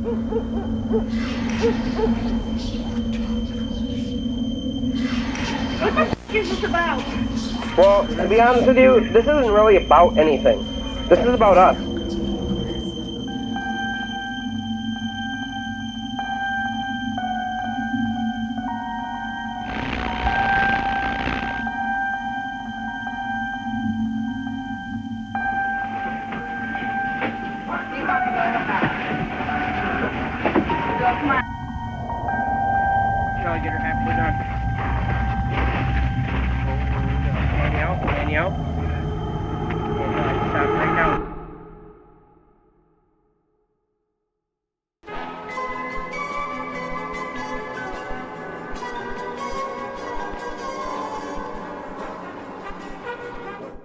What the f*** is this about? Well, to be honest with you, this isn't really about anything. This is about us. Shall I get her halfway done? Handy out. Stop right now.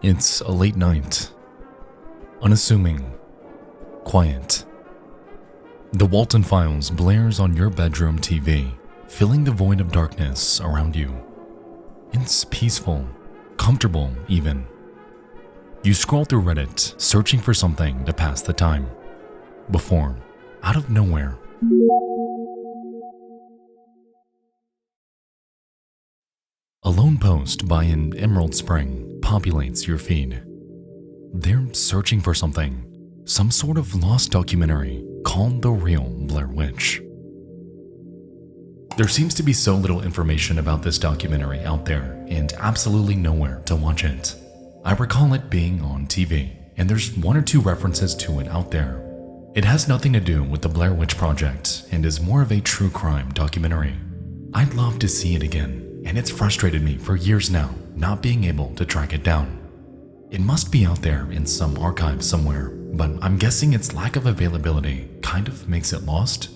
It's a late night. Unassuming. Quiet. The Walton Files blares on your bedroom TV, filling the void of darkness around you. It's peaceful, comfortable even. You scroll through Reddit, searching for something to pass the time. Before, out of nowhere, a lone post by an Emerald Spring populates your feed. They're searching for something, some sort of lost documentary called The Real Blair Witch. There seems to be so little information about this documentary out there and absolutely nowhere to watch it. I recall it being on TV, and there's one or two references to it out there. It has nothing to do with the Blair Witch Project and is more of a true crime documentary. I'd love to see it again, and it's frustrated me for years now not being able to track it down. It must be out there in some archive somewhere, but I'm guessing its lack of availability kind of makes it lost.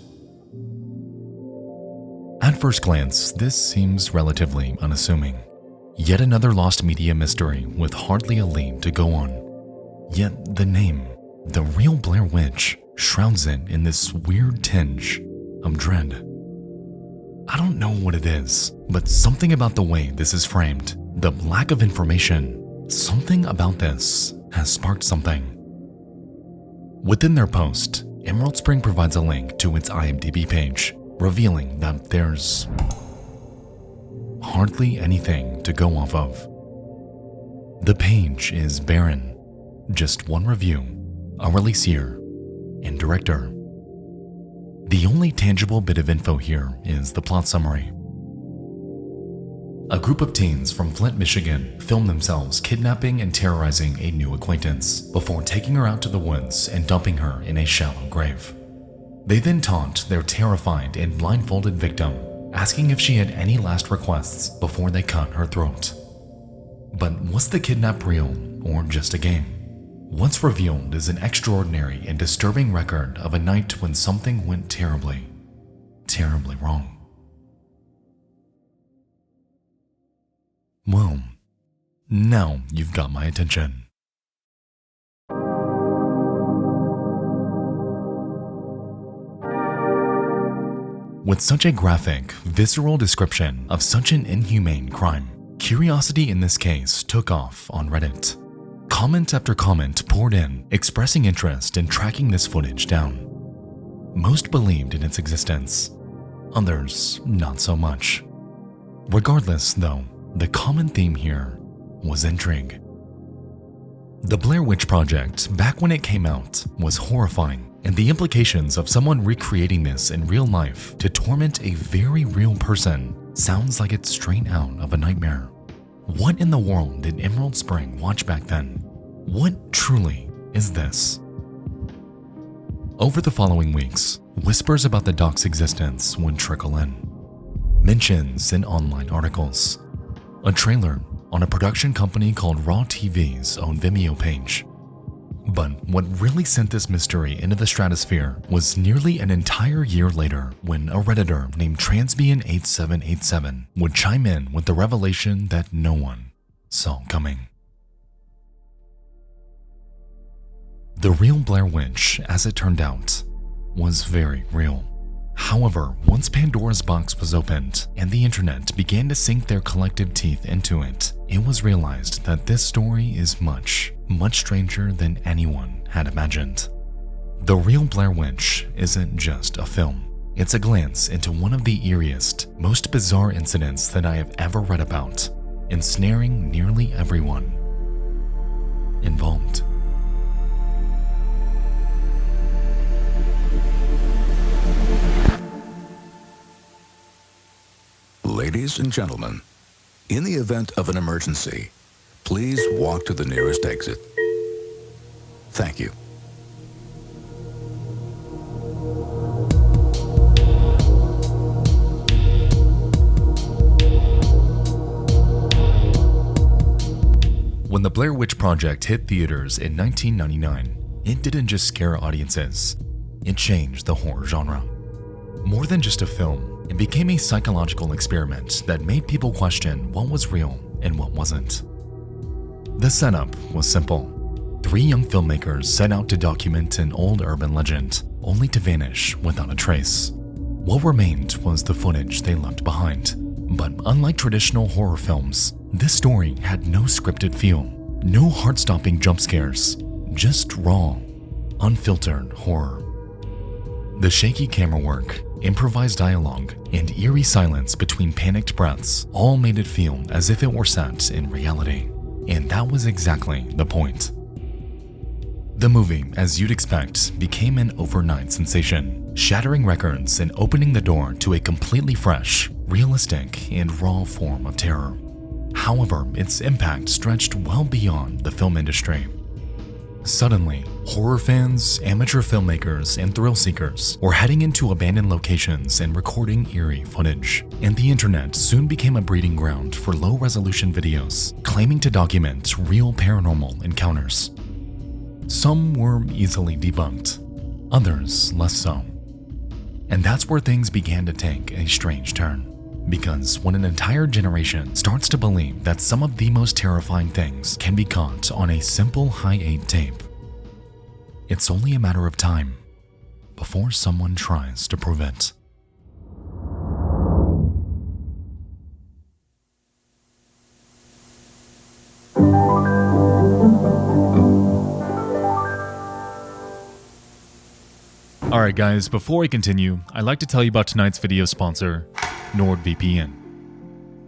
At first glance, this seems relatively unassuming. Yet another lost media mystery with hardly a lead to go on. Yet the name, The Real Blair Witch, shrouds it in this weird tinge of dread. I don't know what it is, but something about the way this is framed, the lack of information, something about this has sparked something. Within their post, Emerald Spring provides a link to its IMDb page, revealing that there's hardly anything to go off of. The page is barren, just one review, a release year, and director. The only tangible bit of info here is the plot summary. A group of teens from Flint, Michigan film themselves kidnapping and terrorizing a new acquaintance before taking her out to the woods and dumping her in a shallow grave. They then taunt their terrified and blindfolded victim, asking if she had any last requests before they cut her throat. But was the kidnap real or just a game? What's revealed is an extraordinary and disturbing record of a night when something went terribly, terribly wrong. Well, now you've got my attention. With such a graphic, visceral description of such an inhumane crime, curiosity in this case took off on Reddit. Comment after comment poured in, expressing interest in tracking this footage down. Most believed in its existence, others not so much. Regardless, though, the common theme here was intrigue. The Blair Witch Project, back when it came out, was horrifying, and the implications of someone recreating this in real life to torment a very real person sounds like it's straight out of a nightmare. What in the world did Emerald Spring watch back then? What truly is this? Over the following weeks, whispers about the doc's existence would trickle in. Mentions in online articles. A trailer on a production company called Raw TV's own Vimeo page. But what really sent this mystery into the stratosphere was nearly an entire year later when a Redditor named Transbian8787 would chime in with the revelation that no one saw coming. The real Blair Witch, as it turned out, was very real. However, once Pandora's box was opened and the internet began to sink their collective teeth into it, it was realized that this story is much, much stranger than anyone had imagined. The Real Blair Witch isn't just a film. It's a glance into one of the eeriest, most bizarre incidents that I have ever read about, ensnaring nearly everyone involved. Ladies and gentlemen, in the event of an emergency, please walk to the nearest exit. Thank you. When the Blair Witch Project hit theaters in 1999, it didn't just scare audiences, it changed the horror genre. More than just a film, it became a psychological experiment that made people question what was real and what wasn't. The setup was simple. 3 young filmmakers set out to document an old urban legend, only to vanish without a trace. What remained was the footage they left behind. But unlike traditional horror films, this story had no scripted feel, no heart-stopping jump scares, just raw, unfiltered horror. The shaky camera work, improvised dialogue, and eerie silence between panicked breaths all made it feel as if it were set in reality. And that was exactly the point. The movie, as you'd expect, became an overnight sensation, shattering records and opening the door to a completely fresh, realistic, and raw form of terror. However, its impact stretched well beyond the film industry. Suddenly, horror fans, amateur filmmakers, and thrill seekers were heading into abandoned locations and recording eerie footage, and the internet soon became a breeding ground for low-resolution videos claiming to document real paranormal encounters. Some were easily debunked, others less so. And that's where things began to take a strange turn. Because when an entire generation starts to believe that some of the most terrifying things can be caught on a simple high-8 tape, it's only a matter of time before someone tries to prove it. Alright guys, before we continue, I'd like to tell you about tonight's video sponsor, NordVPN.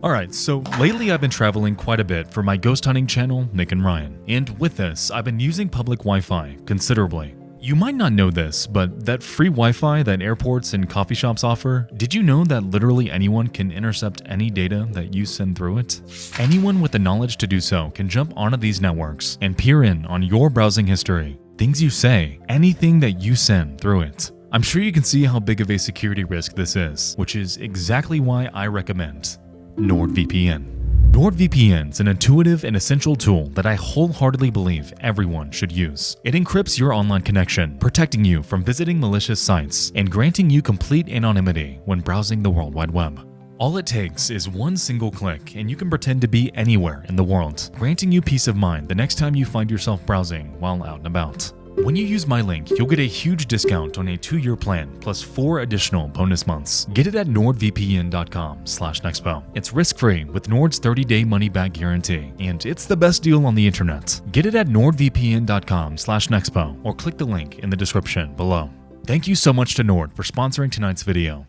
Alright, so lately I've been traveling quite a bit for my ghost hunting channel, Nick and Ryan, and with this, I've been using public Wi-Fi considerably. You might not know this, but that free Wi-Fi that airports and coffee shops offer, did you know that literally anyone can intercept any data that you send through it? Anyone with the knowledge to do so can jump onto these networks and peer in on your browsing history, things you say, anything that you send through it. I'm sure you can see how big of a security risk this is, which is exactly why I recommend NordVPN. NordVPN is an intuitive and essential tool that I wholeheartedly believe everyone should use. It encrypts your online connection, protecting you from visiting malicious sites and granting you complete anonymity when browsing the World Wide Web. All it takes is one single click and you can pretend to be anywhere in the world, granting you peace of mind the next time you find yourself browsing while out and about. When you use my link, you'll get a huge discount on a 2-year plan plus 4 additional bonus months. Get it at nordvpn.com/Nexpo. It's risk-free with Nord's 30-day money-back guarantee, and it's the best deal on the internet. Get it at nordvpn.com/Nexpo or click the link in the description below. Thank you so much to Nord for sponsoring tonight's video.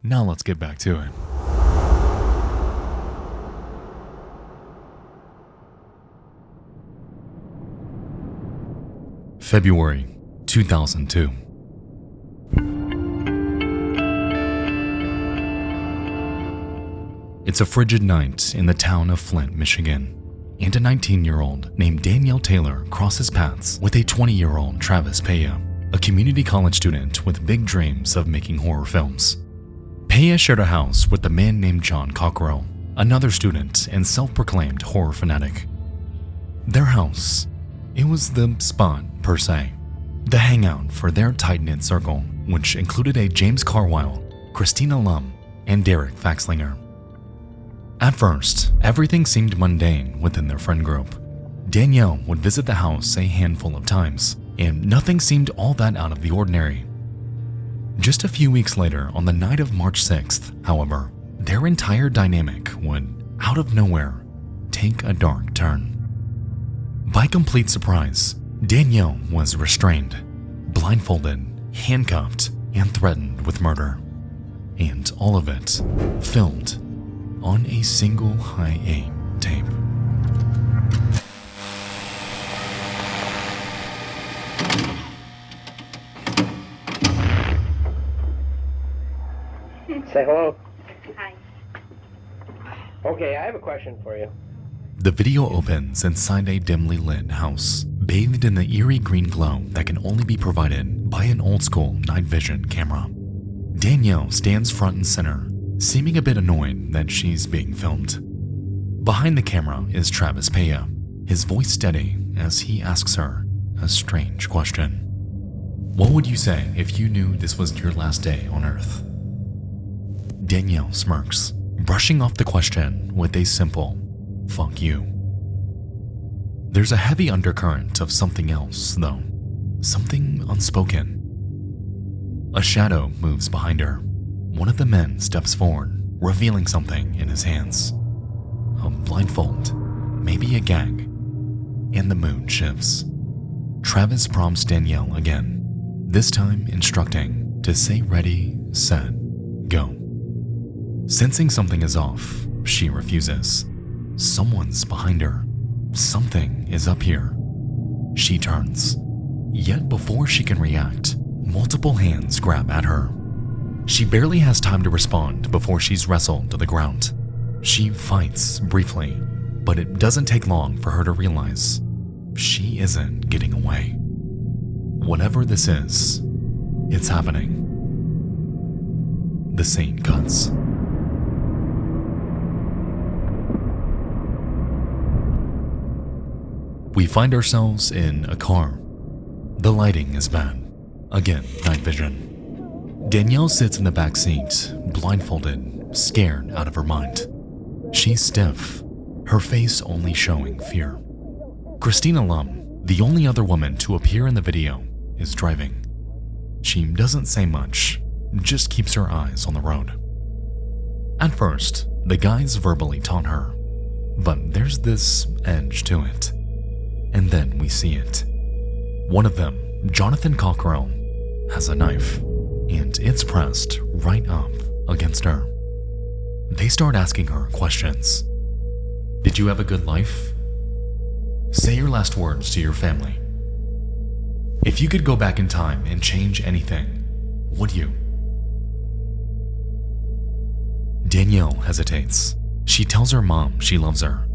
Now let's get back to it. February 2002. It's a frigid night in the town of Flint, Michigan, and a 19-year-old named Danielle Taylor crosses paths with a 20-year-old Travis Peya, a community college student with big dreams of making horror films. Peya shared a house with a man named John Cockrell, another student and self-proclaimed horror fanatic. Their house, it was the spot per se, the hangout for their tight-knit circle, which included a James Carwile, Christina Lum, and Derek Faxlinger. At first, everything seemed mundane within their friend group. Danielle would visit the house a handful of times, and nothing seemed all that out of the ordinary. Just a few weeks later, on the night of March 6th, however, their entire dynamic would, out of nowhere, take a dark turn. By complete surprise, Danielle was restrained, blindfolded, handcuffed, and threatened with murder. And all of it filmed on a single high-8 tape. Say hello. Hi. Okay, I have a question for you. The video opens inside a dimly lit house, bathed in the eerie green glow that can only be provided by an old-school night vision camera. Danielle stands front and center, seeming a bit annoyed that she's being filmed. Behind the camera is Travis Paya, his voice steady as he asks her a strange question. What would you say if you knew this was your last day on Earth? Danielle smirks, brushing off the question with a simple, "Fuck you." There's a heavy undercurrent of something else, though. Something unspoken. A shadow moves behind her. One of the men steps forward, revealing something in his hands. A blindfold, maybe a gag, and the mood shifts. Travis prompts Danielle again, this time instructing to say ready, set, go. Sensing something is off, she refuses. Someone's behind her. Something is up here. She turns. Yet before she can react, multiple hands grab at her. She barely has time to respond before she's wrestled to the ground. She fights briefly, but it doesn't take long for her to realize she isn't getting away. Whatever this is, it's happening. The scene cuts. We find ourselves in a car. The lighting is bad. Again, night vision. Danielle sits in the back seat, blindfolded, scared out of her mind. She's stiff, her face only showing fear. Christina Lum, the only other woman to appear in the video, is driving. She doesn't say much, just keeps her eyes on the road. At first, the guys verbally taunt her, but there's this edge to it. And then we see it. One of them, Jonathan Cockrell, has a knife, and it's pressed right up against her. They start asking her questions. Did you have a good life? Say your last words to your family. If you could go back in time and change anything, would you? Danielle hesitates. She tells her mom she loves her.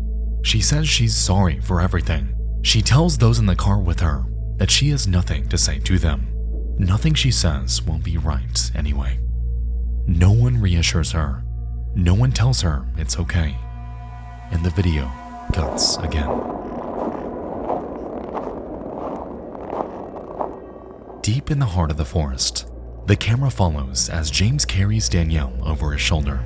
She says she's sorry for everything. She tells those in the car with her that she has nothing to say to them. Nothing she says will be right anyway. No one reassures her. No one tells her it's okay. And the video cuts again. Deep in the heart of the forest, the camera follows as James carries Danielle over his shoulder.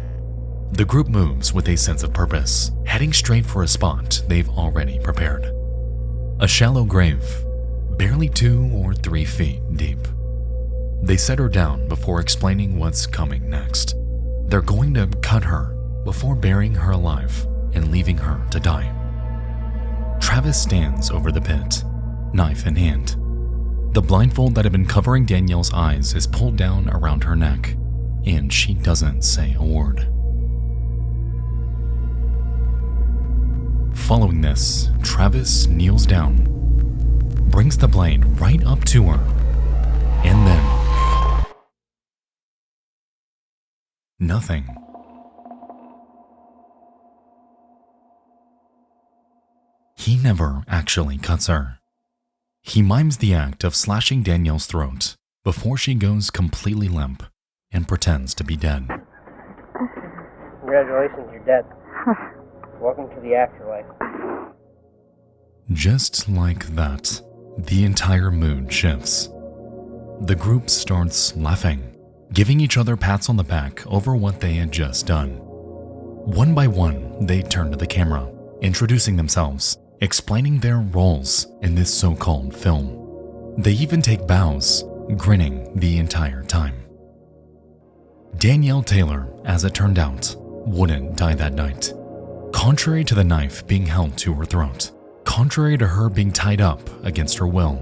The group moves with a sense of purpose, heading straight for a spot they've already prepared. A shallow grave, barely 2 or 3 feet deep. They set her down before explaining what's coming next. They're going to cut her before burying her alive and leaving her to die. Travis stands over the pit, knife in hand. The blindfold that had been covering Danielle's eyes is pulled down around her neck, and she doesn't say a word. Following this, Travis kneels down, brings the blade right up to her, and then nothing. He never actually cuts her. He mimes the act of slashing Danielle's throat before she goes completely limp and pretends to be dead. Congratulations, you're dead. Welcome to the afterlife. Just like that, the entire mood shifts. The group starts laughing, giving each other pats on the back over what they had just done. One by one, they turn to the camera, introducing themselves, explaining their roles in this so-called film. They even take bows, grinning the entire time. Danielle Taylor, as it turned out, wouldn't die that night. Contrary to the knife being held to her throat, contrary to her being tied up against her will,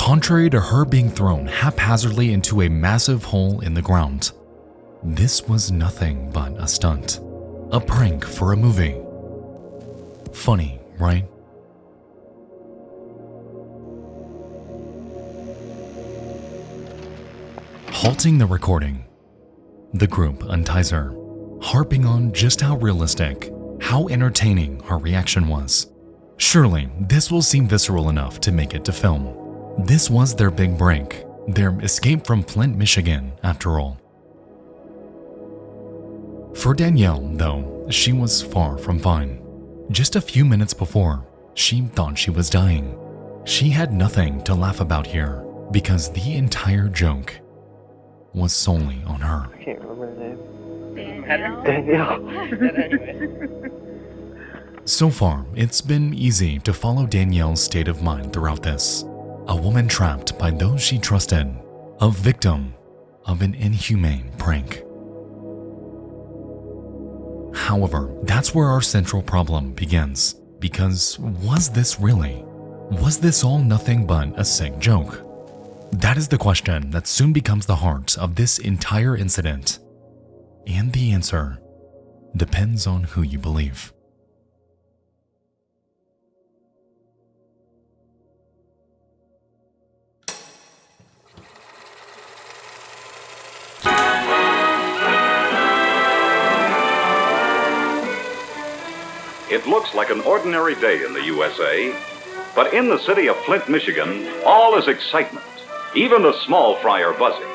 contrary to her being thrown haphazardly into a massive hole in the ground. This was nothing but a stunt, a prank for a movie. Funny, right? Halting the recording, the group unties her, harping on just how realistic, how entertaining her reaction was. Surely, this will seem visceral enough to make it to film. This was their big break, their escape from Flint, Michigan, after all. For Danielle, though, she was far from fine. Just a few minutes before, she thought she was dying. She had nothing to laugh about here, because the entire joke was solely on her. I can't remember the name. Danielle. Danielle. So far, it's been easy to follow Danielle's state of mind throughout this. A woman trapped by those she trusted, a victim of an inhumane prank. However, that's where our central problem begins, because was this really? Was this all nothing but a sick joke? That is the question that soon becomes the heart of this entire incident. And the answer depends on who you believe. It looks like an ordinary day in the USA, but in the city of Flint, Michigan, all is excitement. Even the small fry are buzzing.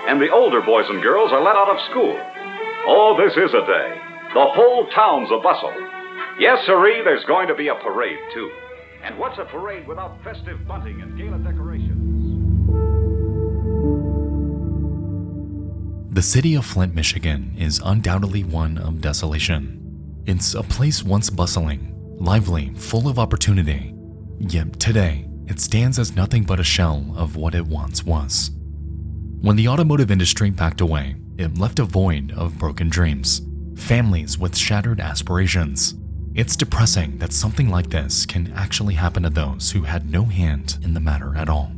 And the older boys and girls are let out of school. Oh, this is a day. The whole town's a bustle. Yes, sirree, there's going to be a parade, too. And what's a parade without festive bunting and gala decorations? The city of Flint, Michigan is undoubtedly one of desolation. It's a place once bustling, lively, full of opportunity. Yet today, it stands as nothing but a shell of what it once was. When the automotive industry backed away, it left a void of broken dreams, families with shattered aspirations. It's depressing that something like this can actually happen to those who had no hand in the matter at all.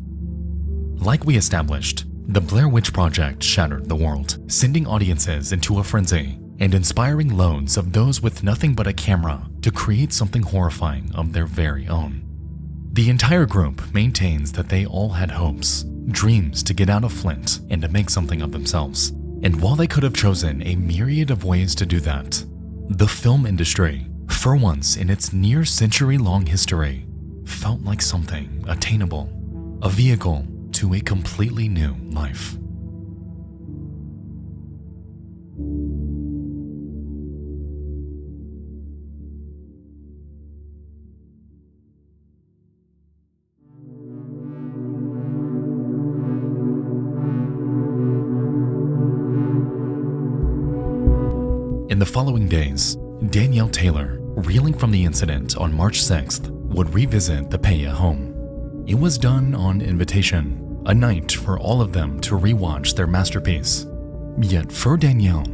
Like we established, the Blair Witch Project shattered the world, sending audiences into a frenzy and inspiring loads of those with nothing but a camera to create something horrifying of their very own. The entire group maintains that they all had hopes, dreams to get out of Flint and to make something of themselves. And while they could have chosen a myriad of ways to do that, the film industry, for once in its near century-long history, felt like something attainable, a vehicle to a completely new life. In the following days, Danielle Taylor, reeling from the incident on March 6th, would revisit the Peya home. It was done on invitation, a night for all of them to rewatch their masterpiece. Yet for Danielle,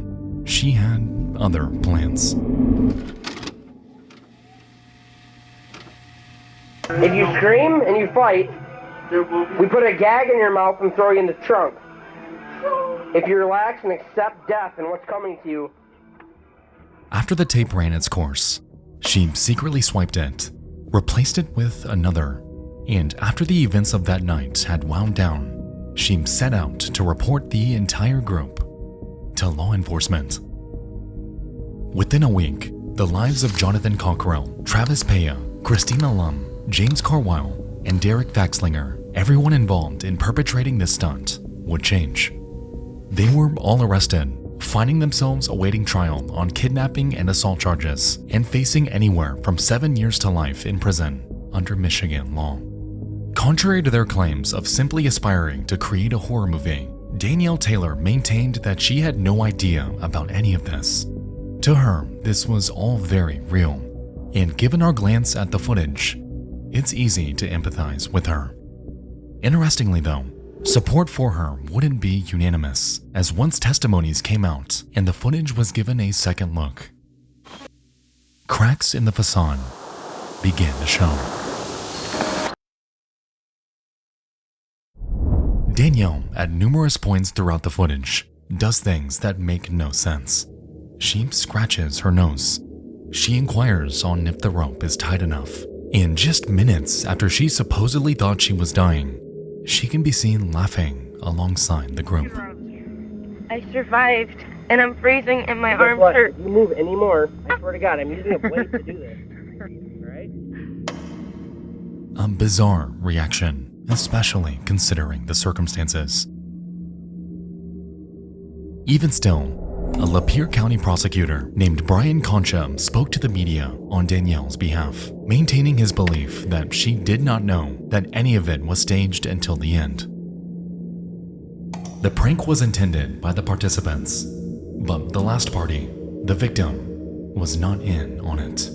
she had other plans. If you scream and you fight, we put a gag in your mouth and throw you in the trunk. If you relax and accept death and what's coming to you. After the tape ran its course, she secretly swiped it, replaced it with another, and after the events of that night had wound down, she set out to report the entire group to law enforcement. Within a week, the lives of Jonathan Cockrell, Travis Peya, Christina Lum, James Carwile, and Derek Faxlinger, everyone involved in perpetrating this stunt, would change. They were all arrested, finding themselves awaiting trial on kidnapping and assault charges, and facing anywhere from 7 years to life in prison under Michigan law. Contrary to their claims of simply aspiring to create a horror movie, Danielle Taylor maintained that she had no idea about any of this. To her, this was all very real, and given our glance at the footage, it's easy to empathize with her. Interestingly though, support for her wouldn't be unanimous, as once testimonies came out and the footage was given a second look, cracks in the facade began to show. Danielle, at numerous points throughout the footage, does things that make no sense. She scratches her nose. She inquires on if the rope is tight enough. And just minutes after she supposedly thought she was dying, she can be seen laughing alongside the group. I survived, and I'm freezing and my arms What? hurt. If you move anymore, I swear to God, I'm using a blade to do this. Alright? A bizarre reaction, especially considering the circumstances. Even still, a Lapeer County prosecutor named Brian Concha spoke to the media on Danielle's behalf, maintaining his belief that she did not know that any of it was staged until the end. The prank was intended by the participants, but the last party, the victim, was not in on it.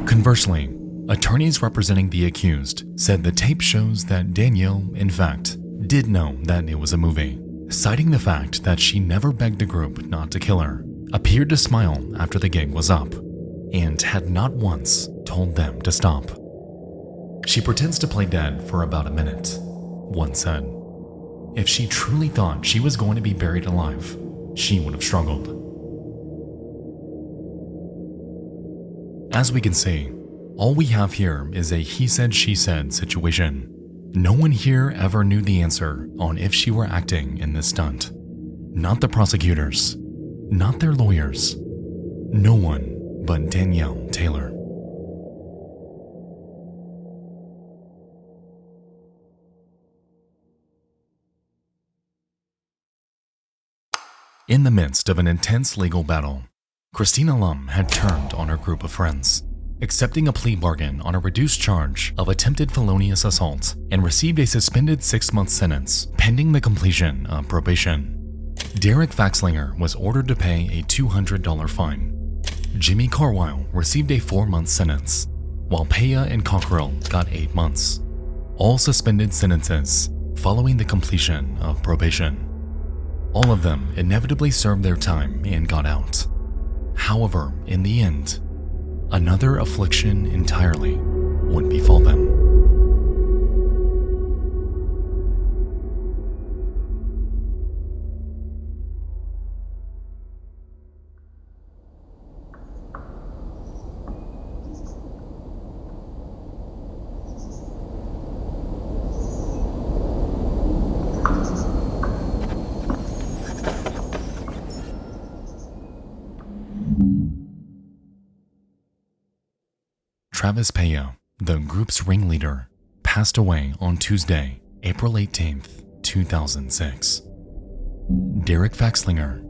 Conversely, attorneys representing the accused said the tape shows that Danielle, in fact, did know that it was a movie, citing the fact that she never begged the group not to kill her, appeared to smile after the gig was up, and had not once told them to stop. She pretends to play dead for about a minute, one said. If she truly thought she was going to be buried alive, she would have struggled. As we can see, all we have here is a he said, she said situation. No one here ever knew the answer on if she were acting in this stunt. Not the prosecutors, not their lawyers, no one but Danielle Taylor. In the midst of an intense legal battle, Christina Lum had turned on her group of friends, accepting a plea bargain on a reduced charge of attempted felonious assault, and received a suspended 6-month sentence pending the completion of probation. Derek Faxlinger was ordered to pay a $200 fine. Jimmy Carwile received a 4-month sentence, while Paya and Cockrell got 8 months. All suspended sentences following the completion of probation. All of them inevitably served their time and got out. However, in the end, another affliction entirely would befall them. Travis Paya, the group's ringleader, passed away on Tuesday, April 18th, 2006. Derek Faxlinger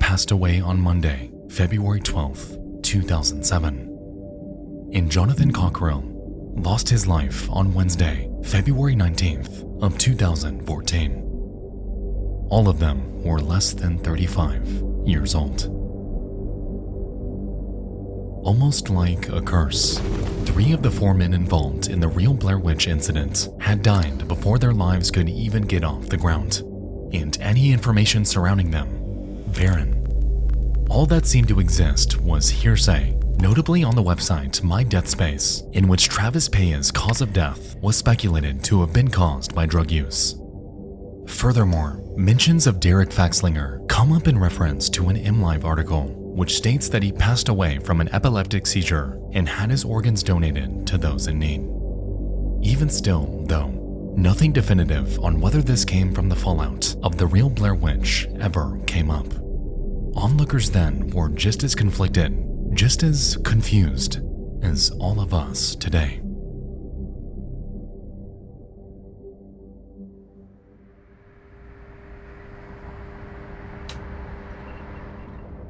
passed away on Monday, February 12th, 2007. And Jonathan Cockrell lost his life on Wednesday, February 19th of 2014. All of them were less than 35 years old. Almost like a curse, 3 of the 4 men involved in the real Blair Witch incident had died before their lives could even get off the ground, and any information surrounding them, barren. All that seemed to exist was hearsay, notably on the website My Death Space, in which Travis Paya's cause of death was speculated to have been caused by drug use. Furthermore, mentions of Derek Faxlinger come up in reference to an MLive article, which states that he passed away from an epileptic seizure and had his organs donated to those in need. Even still, though, nothing definitive on whether this came from the fallout of the real Blair Witch ever came up. Onlookers then were just as conflicted, just as confused as all of us today.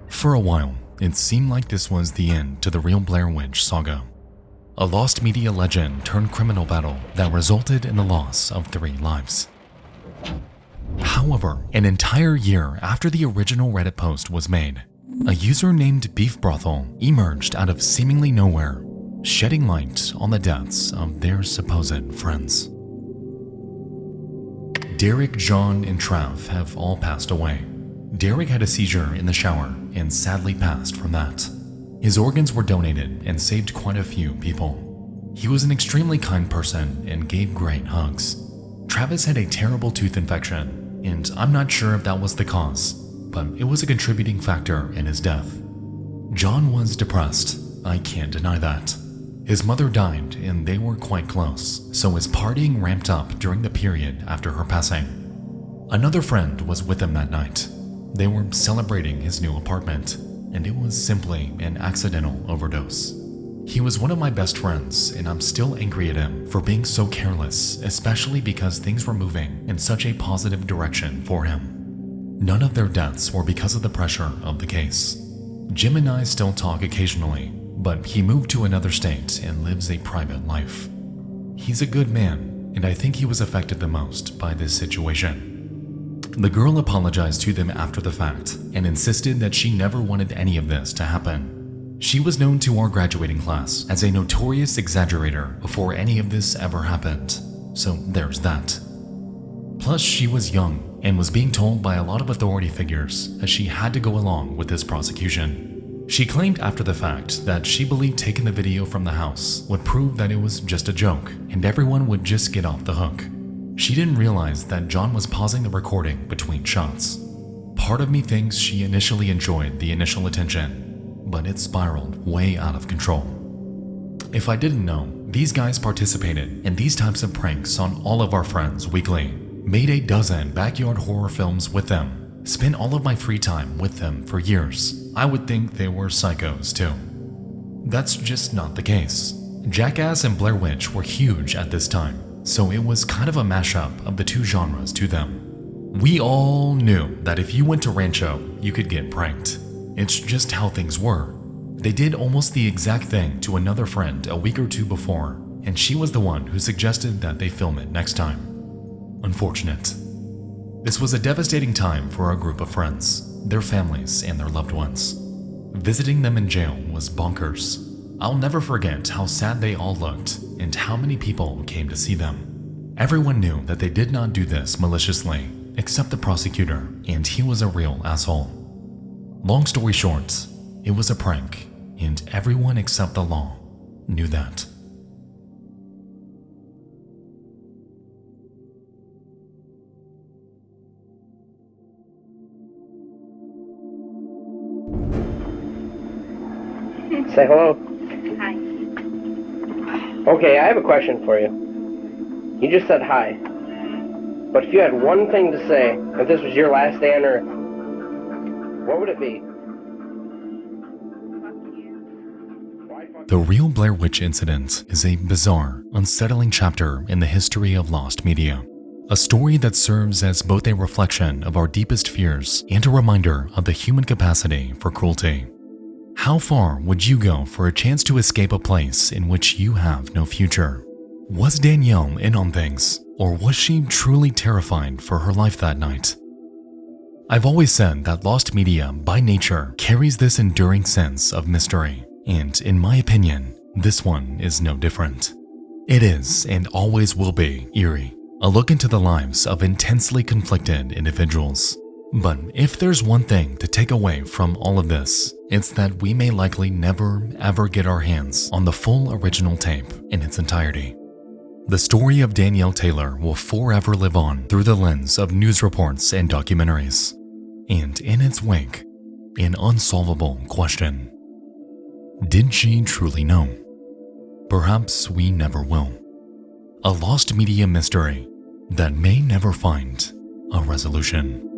For a while, it seemed like this was the end to the real Blair Witch saga. A lost media legend turned criminal battle that resulted in the loss of 3 lives. However, an entire year after the original Reddit post was made, a user named Beef Brothel emerged out of seemingly nowhere, shedding light on the deaths of their supposed friends. Derek, John, and Trav have all passed away. Derek had a seizure in the shower and sadly passed from that. His organs were donated and saved quite a few people. He was an extremely kind person and gave great hugs. Travis had a terrible tooth infection, and I'm not sure if that was the cause, but it was a contributing factor in his death. John was depressed, I can't deny that. His mother died and they were quite close, so his partying ramped up during the period after her passing. Another friend was with him that night. They were celebrating his new apartment, and it was simply an accidental overdose. He was one of my best friends, and I'm still angry at him for being so careless, especially because things were moving in such a positive direction for him. None of their deaths were because of the pressure of the case. Jim and I still talk occasionally, but he moved to another state and lives a private life. He's a good man, and I think he was affected the most by this situation. The girl apologized to them after the fact and insisted that she never wanted any of this to happen. She was known to our graduating class as a notorious exaggerator before any of this ever happened, so there's that. Plus, she was young and was being told by a lot of authority figures that she had to go along with this prosecution. She claimed after the fact that she believed taking the video from the house would prove that it was just a joke and everyone would just get off the hook. She didn't realize that John was pausing the recording between shots. Part of me thinks she initially enjoyed the initial attention, but it spiraled way out of control. If I didn't know, these guys participated in these types of pranks on all of our friends weekly, made a dozen backyard horror films with them, spent all of my free time with them for years. I would think they were psychos too. That's just not the case. Jackass and Blair Witch were huge at this time, so it was kind of a mashup of the two genres to them. We all knew that if you went to Rancho, you could get pranked. It's just how things were. They did almost the exact thing to another friend a week or two before, and she was the one who suggested that they film it next time. Unfortunate. This was a devastating time for our group of friends, their families, and their loved ones. Visiting them in jail was bonkers. I'll never forget how sad they all looked and how many people came to see them. Everyone knew that they did not do this maliciously, except the prosecutor, and he was a real asshole. Long story short, it was a prank, and everyone except the law knew that. Say hello. Hi. Okay, I have a question for you. You just said hi. But if you had one thing to say, if this was your last day on Earth, what would it be? The real Blair Witch incident is a bizarre, unsettling chapter in the history of lost media. A story that serves as both a reflection of our deepest fears and a reminder of the human capacity for cruelty. How far would you go for a chance to escape a place in which you have no future? Was Danielle in on things, or was she truly terrified for her life that night? I've always said that lost media, by nature, carries this enduring sense of mystery, and in my opinion, this one is no different. It is, and always will be, eerie, a look into the lives of intensely conflicted individuals. But if there's one thing to take away from all of this, it's that we may likely never ever get our hands on the full original tape in its entirety. The story of Danielle Taylor will forever live on through the lens of news reports and documentaries. And in its wake, an unsolvable question. Did she truly know? Perhaps we never will. A lost media mystery that may never find a resolution.